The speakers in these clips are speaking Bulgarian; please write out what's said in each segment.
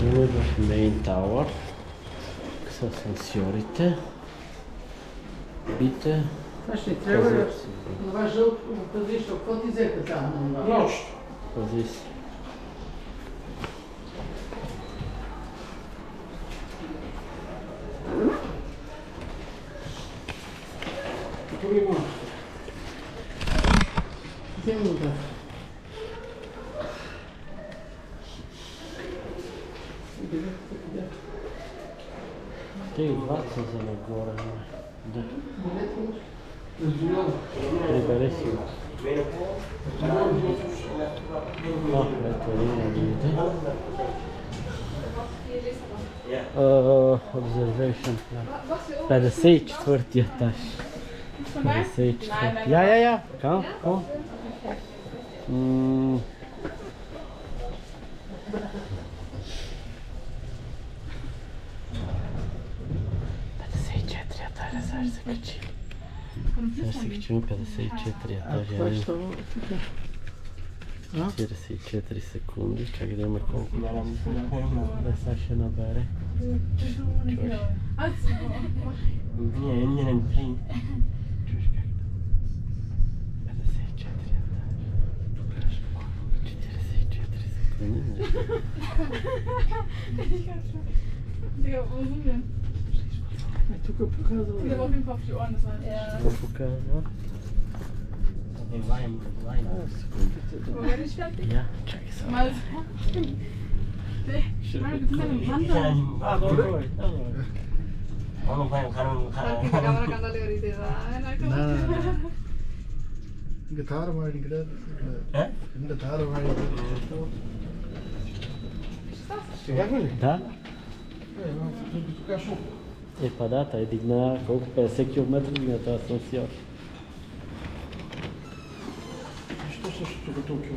Има в Main Tower с асансьорите. Бите. Това ще трябва да това жълто пази, какво ти взеха там? Нощ. Пази си. Тук има. Вземи да. Те и двата са за нагоре. Да. Прибере си го. Ето един видите. Observation plan. 54-ти етаж. 54-ти. Я. Кам? О. 54 етажа, сега ще се качим. Сега ще се качим 54 етажа. 44 секунди, чакай да има колко. Да, сега ще набере. Чуваш? Не. Чуваш как да? 54 етажа. 44 секунди. Тук показва. Der war auf jeden Fall auf die Ohren, das war Какво показва? Aber wenn ich fertig? Я, чакай сега. Mal. Meine, wir sind ja im Wandern. Добре. Cámara cantando ahorita. இங்க தாரவாடி கிடையாது இந்த தாரவாடி Да? Па да, той дигна колко? 50 км дигна този асансьор. Що също тук Токио?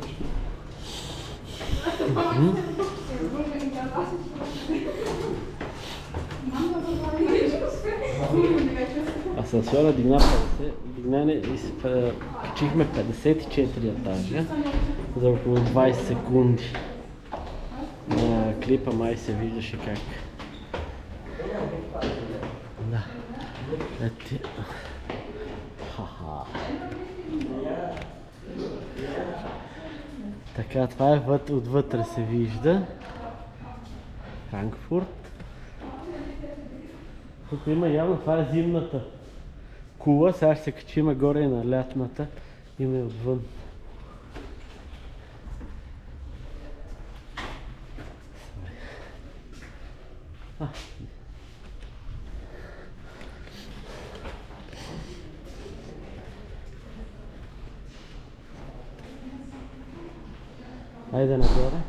Асансьора дигна 50, качихме 54 етажа за около 20 секунди. На клипа май се виждаше как. Да. Ето. Ха-ха. Така, това е отвътре се вижда. Франкфурт. Тук има явно, това е зимната кула, сега ще се качим горе на лятната. Има и отвън. Айде нагоре.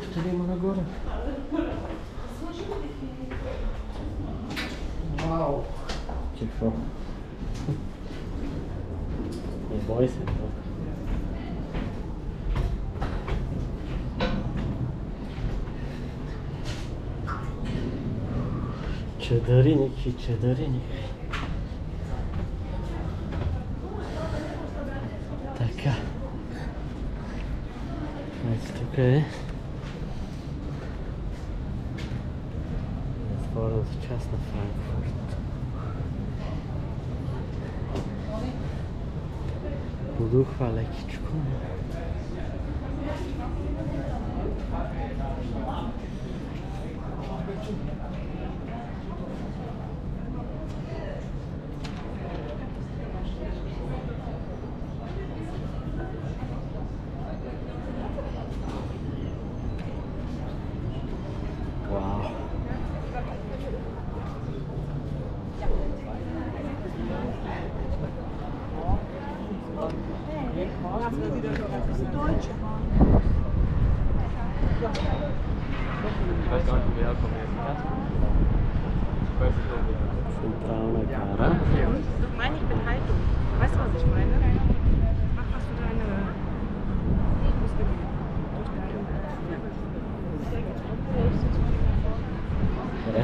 Още ли има нагоре? Вау! Какво? Не бой се. Чадъриник и чадъриник. Така. Ето тук е затворената част на Франкфурт. Подухва лекичко. Вау! Централна гара. Meine ich bin Haltung. Weißt du, was ich meine? Mach was für deine Muskeln.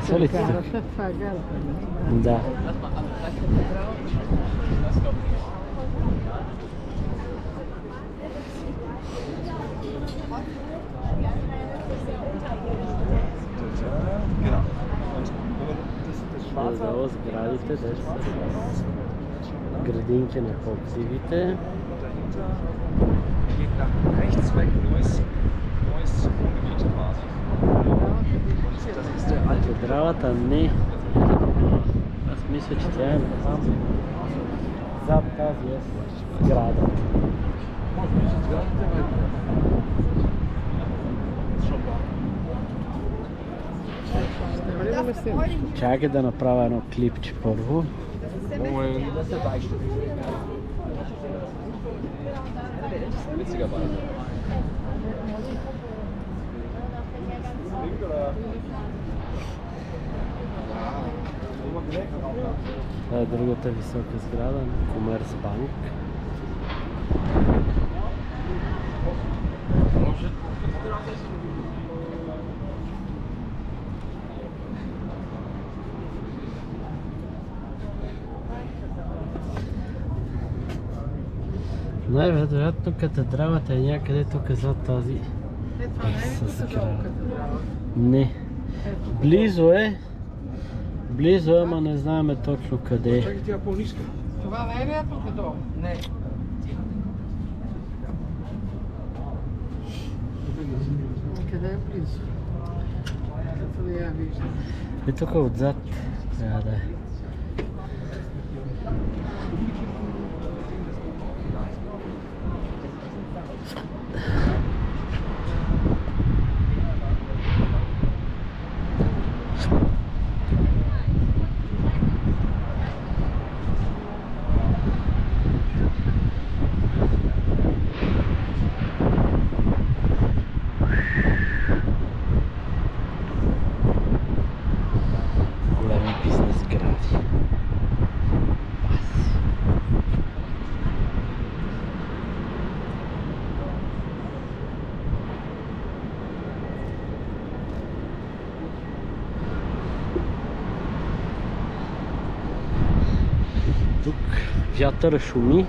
Stolica. Da. Genau. Und Da ovo zgradite, da se gradinke ne poktivite. dahinter geht nach rechts weg neues Wohngebiet quasi. Und das ist der alte Дравата не. Аз мисля, че тя е там. Зад тази е сграда. Чакай да направя едно клипче първо. Witzigerweise. Това е другата висока сграда на Комерцбанк. Най-вероятно катедралата е някъде тук зад тази сграда. Не. Близо е, ама не знаем точно къде е. Чакай, тя по-ниска. Това не е вероятно като? Не. Къде е близо? Като да я виждам. И тук отзад трябва да е. Големи бизнес сгради. Тук вятъра шуми.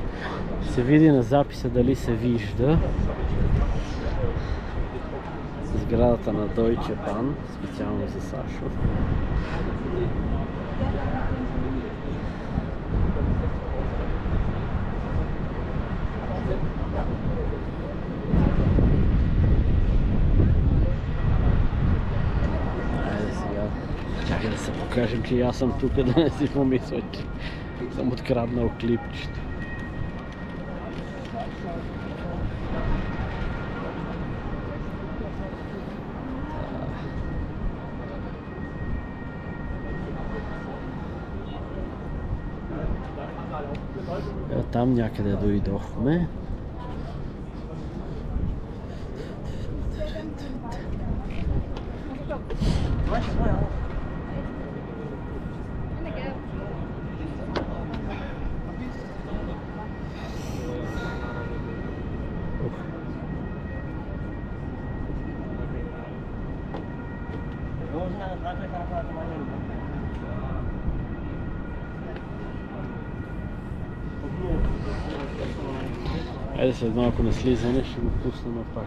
Се види на записа дали се вижда. Сградата на Deutsche Bahn, специално за Сашо. Айде сега, чакай да се покажем, че аз съм тук, да не си помисля, че съм откраднал клипчето. Там някъде дойдохме. Айде след малко на слизане ще го пусна пак.